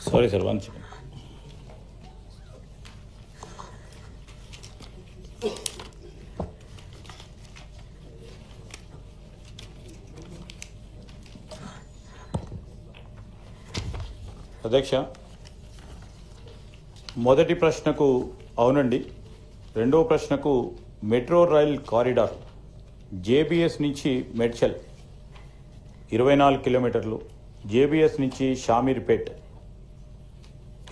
Sorry sir, one second. అధ్యక్ష, మొదటి ప్రశ్నకు అవునండి, రెండవ ప్రశ్నకు మెట్రో రైల్ కారిడార్ జేబీఎస్ నుంచి మెడ్చల్ 24 కిలోమీటర్లు, జేబీఎస్ నుంచి షామీర్పేట్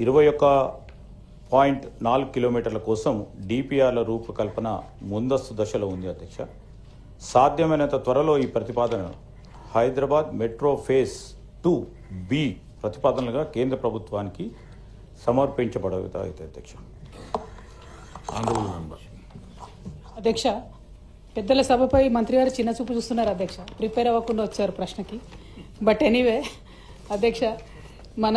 21.4 కిలోమీటర్ల కోసం డిపిఆర్ల రూపకల్పన ముందస్తు దశలో ఉంది అధ్యక్ష. సాధ్యమైనంత త్వరలో ఈ ప్రతిపాదన హైదరాబాద్ మెట్రో ఫేజ్ 2B ప్రతిపాదనలుగా కేంద్ర ప్రభుత్వానికి సమర్పించబడతాయి అధ్యక్ష. అధ్యక్ష, పెద్దల సభపై మంత్రి గారు చిన్న చూపు చూస్తున్నారు అధ్యక్ష, ప్రిపేర్ అవ్వకుండా వచ్చారు ప్రశ్నకి. బట్ ఎనీవే అధ్యక్ష, మన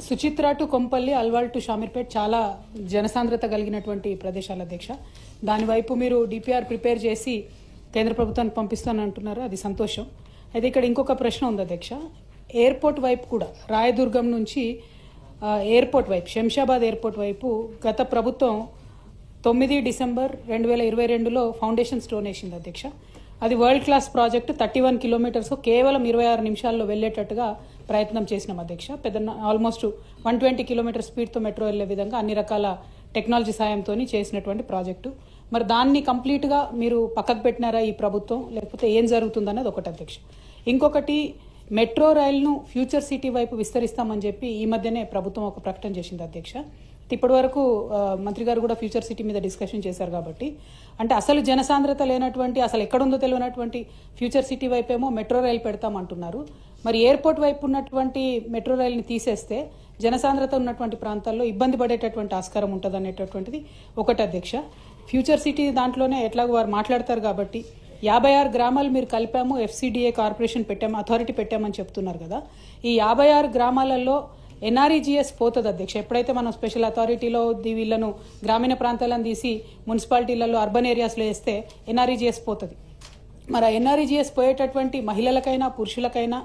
సుచిత్ర టు కొంపల్లి, అల్వాల్ టు షామీర్పేట్ చాలా జనసాంద్రత కలిగినటువంటి ప్రదేశాలు అధ్యక్ష. దానివైపు మీరు డిపిఆర్ ప్రిపేర్ చేసి కేంద్ర ప్రభుత్వానికి పంపిస్తానని అంటున్నారు, అది సంతోషం. అయితే ఇక్కడ ఇంకొక ప్రశ్న ఉంది అధ్యక్ష. ఎయిర్పోర్ట్ వైపు కూడా రాయదుర్గం నుంచి ఎయిర్పోర్ట్ వైపు, శంషాబాద్ ఎయిర్పోర్ట్ వైపు గత ప్రభుత్వం 9 డిసెంబర్ 2022లో ఫౌండేషన్ స్టోన్ వేసింది అధ్యక్ష. అది వరల్డ్ క్లాస్ ప్రాజెక్ట్, 31 కిలోమీటర్స్ కేవలం 26 నిమిషాల్లో వెళ్లేటట్టుగా ప్రయత్నం చేసినాం అధ్యక్ష. పెద్ద ఆల్మోస్ట్ 120 కిలోమీటర్ స్పీడ్తో మెట్రో వెళ్లే విధంగా అన్ని రకాల టెక్నాలజీ సాయంతో చేసినటువంటి ప్రాజెక్టు. మరి దాన్ని కంప్లీట్గా మీరు పక్కకు పెట్టినారా ఈ ప్రభుత్వం, లేకపోతే ఏం జరుగుతుందన్నది ఒకటి అధ్యక్ష. ఇంకొకటి, మెట్రో రైలును ఫ్యూచర్ సిటీ వైపు విస్తరిస్తామని చెప్పి ఈ మధ్యనే ప్రభుత్వం ఒక ప్రకటన చేసింది అధ్యక్ష. ఇప్పటి వరకు మంత్రి గారు కూడా ఫ్యూచర్ సిటీ మీద డిస్కషన్ చేశారు కాబట్టి, అంటే అసలు జనసాంద్రత లేనటువంటి, అసలు ఎక్కడుందో తెలియనటువంటి ఫ్యూచర్ సిటీ వైపేమో మెట్రో రైలు పెడతామంటున్నారు. మరి ఎయిర్పోర్ట్ వైపు ఉన్నటువంటి మెట్రో రైలుని తీసేస్తే జనసాంద్రత ఉన్నటువంటి ప్రాంతాల్లో ఇబ్బంది పడేటటువంటి ఆస్కారం ఉంటుంది అనేటటువంటిది ఒకటి అధ్యక్ష. ఫ్యూచర్ సిటీ దాంట్లోనే ఎట్లాగో వారు మాట్లాడతారు కాబట్టి 56 గ్రామాలు మీరు కలిపాము, ఎఫ్సిడిఏ కార్పొరేషన్ పెట్టాము, అథారిటీ పెట్టామని చెప్తున్నారు కదా. ఈ 56 గ్రామాలలో ఎన్ఆర్ఈజీఎస్ పోతుంది అధ్యక్ష. ఎప్పుడైతే మనం స్పెషల్ అథారిటీలో వీళ్ళను గ్రామీణ ప్రాంతాలను తీసి మున్సిపాలిటీలలో అర్బన్ ఏరియాస్లో వేస్తే ఎన్ఆర్ఈజీఎస్ పోతుంది. మరి ఆ ఎన్ఆర్ఈజీఎస్ పోయేటటువంటి మహిళలకైనా పురుషులకైనా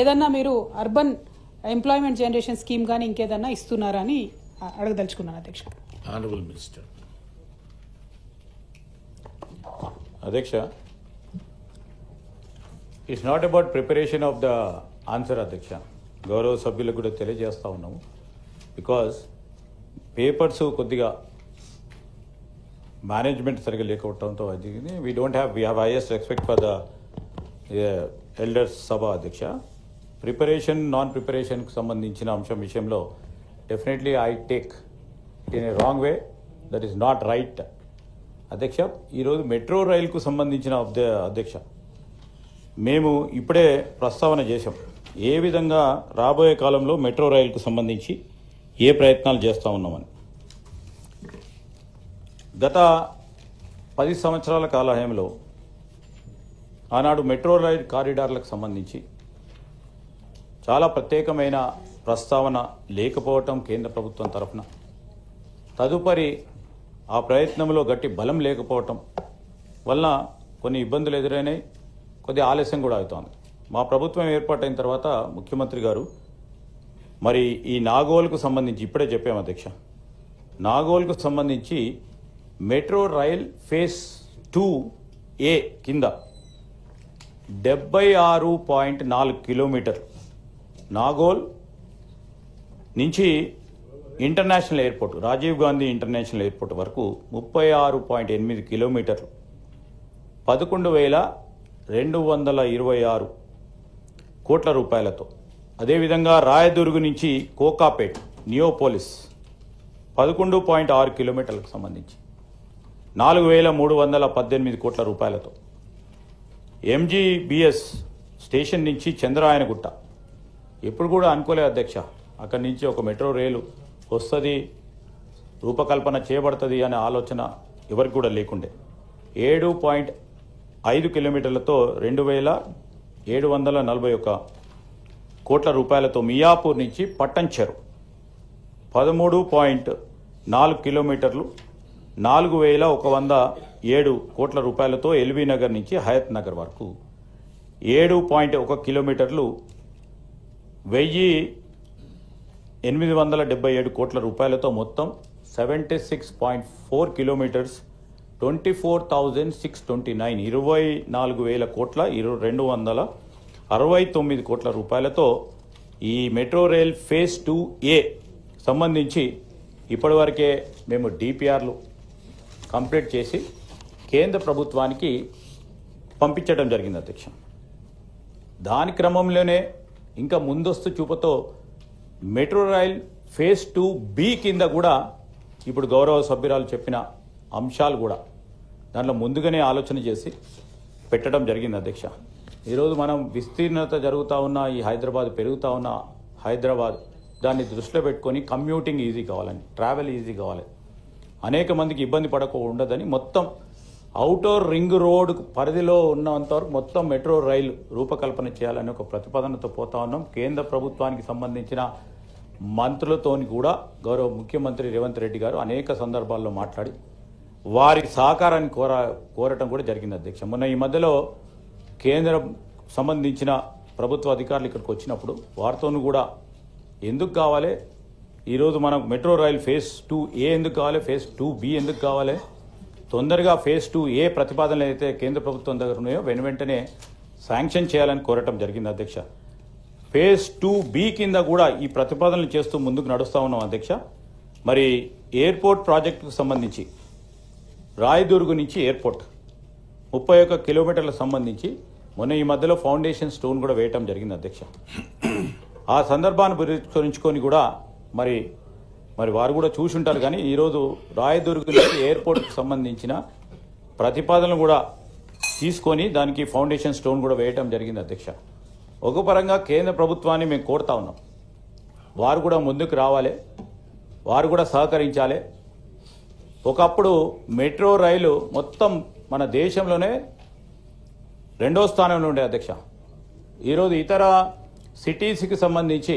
ఏదన్నా మీరు అర్బన్ ఎంప్లాయ్మెంట్ జనరేషన్ స్కీమ్ కానీ ఇంకేదన్నా ఇస్తున్నారా అని అడగదలుచుకున్నాను అధ్యక్ష. Honourable minister. అధ్యక్ష, it's not about preparation of the answer అధ్యక్ష. గౌరవ సభ్యులకు కూడా తెలియజేస్తూ ఉన్నాము. బికాజ్ పేపర్స్ కొద్దిగా మేనేజ్మెంట్ సరిగ్గా లేకపోవడంతో అది we have highest respect for the elders సభ అధ్యక్ష. ప్రిపరేషన్ నాన్ ప్రిపరేషన్కి సంబంధించిన అంశం విషయంలో definitely I take it in a wrong way, that is not right అధ్యక్ష. ఈరోజు మెట్రో రైలుకు సంబంధించిన అధ్యక్ష మేము ఇప్పుడే ప్రస్తావన చేశాం, ఏ విధంగా రాబోయే కాలంలో మెట్రో రైలుకు సంబంధించి ఏ ప్రయత్నాలు చేస్తూ ఉన్నామని. గత 10 సంవత్సరాల కాలహయంలో ఆనాడు మెట్రో రైల్ కారిడార్లకు సంబంధించి చాలా ప్రత్యేకమైన ప్రస్తావన లేకపోవటం కేంద్ర ప్రభుత్వం తరఫున, తదుపరి ఆ ప్రయత్నంలో గట్టి బలం లేకపోవటం వలన కొన్ని ఇబ్బందులు ఎదురైనాయి, కొద్ది ఆలస్యం కూడా అవుతోంది. మా ప్రభుత్వం ఏర్పాటైన తర్వాత ముఖ్యమంత్రి గారు మరి ఈ నాగోల్కు సంబంధించి ఇప్పుడే చెప్పాము అధ్యక్ష, నాగోల్కు సంబంధించి మెట్రో రైల్ ఫేజ్ 2A కింద 76.4 కిలోమీటర్ నాగోల్ నుంచి international airport, Rajiv Gandhi international airport వరకు 36.8 కిలోమీటర్లు 11,226 కోట్ల రూపాయలతో. అదేవిధంగా రాయదుర్గ్ నుంచి కోకాపేట్ నియోపోలిస్ 11.6 కిలోమీటర్లకు సంబంధించి 4,318 కోట్ల రూపాయలతో. ఎంజీబీఎస్ స్టేషన్ నుంచి చంద్రాయనగుట్ట ఎప్పుడు కూడా అనుకోలే అధ్యక్ష, అక్కడి నుంచి ఒక మెట్రో రైలు వస్తుంది, రూపకల్పన చేయబడుతుంది అనే ఆలోచన ఎవరికి కూడా లేకుండే. 7.5 కిలోమీటర్లతో 2,741 కోట్ల రూపాయలతో మియాపూర్ నుంచి పట్టంచెరు 13.4 కిలోమీటర్లు 4,107 కోట్ల రూపాయలతో ఎల్బీ నగర్ నుంచి హయత్ నగర్ వరకు 7.1 కిలోమీటర్లు 1877 కోట్ల రూపాయలతో మొత్తం 76.4 కిలోమీటర్స్ 24,629 24,000 కోట్ల 269 కోట్ల రూపాయలతో ఈ మెట్రో రైల్ ఫేజ్ 2A సంబంధించి ఇప్పటివరకే మేము డిపిఆర్లు కంప్లీట్ చేసి కేంద్ర ప్రభుత్వానికి పంపించడం జరిగింది అధ్యక్ష. దాని క్రమంలోనే ఇంకా ముందస్తు చూపుతో మెట్రో రైల్ ఫేజ్ 2B కింద కూడా ఇప్పుడు గౌరవ సభ్యురాలు చెప్పిన అంశాలు కూడా దాంట్లో ముందుగానే ఆలోచన చేసి పెట్టడం జరిగింది అధ్యక్ష. ఈరోజు మనం విస్తీర్ణత జరుగుతూ ఉన్న ఈ హైదరాబాద్ పెరుగుతూ ఉన్న హైదరాబాద్ దాన్ని దృష్టిలో పెట్టుకొని కమ్యూటింగ్ ఈజీ కావాలని, ట్రావెల్ ఈజీ కావాలి, అనేక మందికి ఇబ్బంది పడకుండా ఉండదని మొత్తం అవుటర్ రింగ్ రోడ్ పరిధిలో ఉన్నంతవరకు మొత్తం మెట్రో రైలు రూపకల్పన చేయాలని ఒక ప్రతిపాదనతో పోతా ఉన్నాం. కేంద్ర ప్రభుత్వానికి సంబంధించిన మంత్రులతోని కూడా గౌరవ ముఖ్యమంత్రి రేవంత్ రెడ్డి గారు అనేక సందర్భాల్లో మాట్లాడి వారి సహకారాన్ని కోరటం కూడా జరిగింది అధ్యక్ష. మొన్న ఈ మధ్యలో కేంద్రం సంబంధించిన ప్రభుత్వ అధికారులు ఇక్కడికి వచ్చినప్పుడు వారితోనూ కూడా ఎందుకు కావాలి, ఈరోజు మనకు మెట్రో రైల్ ఫేజ్ 2A ఎందుకు కావాలి, ఫేజ్ 2B ఎందుకు కావాలి, తొందరగా ఫేజ్ 2A ప్రతిపాదనలు అయితే కేంద్ర ప్రభుత్వం దగ్గర ఉన్నాయో వెంటనే శాంక్షన్ చేయాలని కోరటం జరిగింది అధ్యక్ష. ఫేజ్ 2B కింద కూడా ఈ ప్రతిపాదనలు చేస్తూ ముందుకు నడుస్తూ ఉన్నాం అధ్యక్ష. మరి ఎయిర్పోర్ట్ ప్రాజెక్టుకు సంబంధించి రాయదుర్గ్ నుంచి ఎయిర్పోర్ట్ 31 కిలోమీటర్లకు సంబంధించి మొన్న ఈ మధ్యలో ఫౌండేషన్ స్టోన్ కూడా వేయటం జరిగింది అధ్యక్ష. ఆ సందర్భాన్ని పురస్కరించుకొని కూడా మరి వారు కూడా చూసి ఉంటారు. కానీ ఈరోజు రాయదుర్గ్ నుంచి ఎయిర్పోర్ట్కి సంబంధించిన ప్రతిపాదనలు కూడా తీసుకొని దానికి ఫౌండేషన్ స్టోన్ కూడా వేయటం జరిగింది అధ్యక్ష. ఒక పరంగా కేంద్ర ప్రభుత్వాన్ని మేము కోరుతా ఉన్నాం, వారు కూడా ముందుకు రావాలి, వారు కూడా సహకరించాలి. ఒకప్పుడు మెట్రో రైలు మొత్తం మన దేశంలోనే 2వ స్థానంలో ఉండే అధ్యక్ష. ఈరోజు ఇతర సిటీస్కి సంబంధించి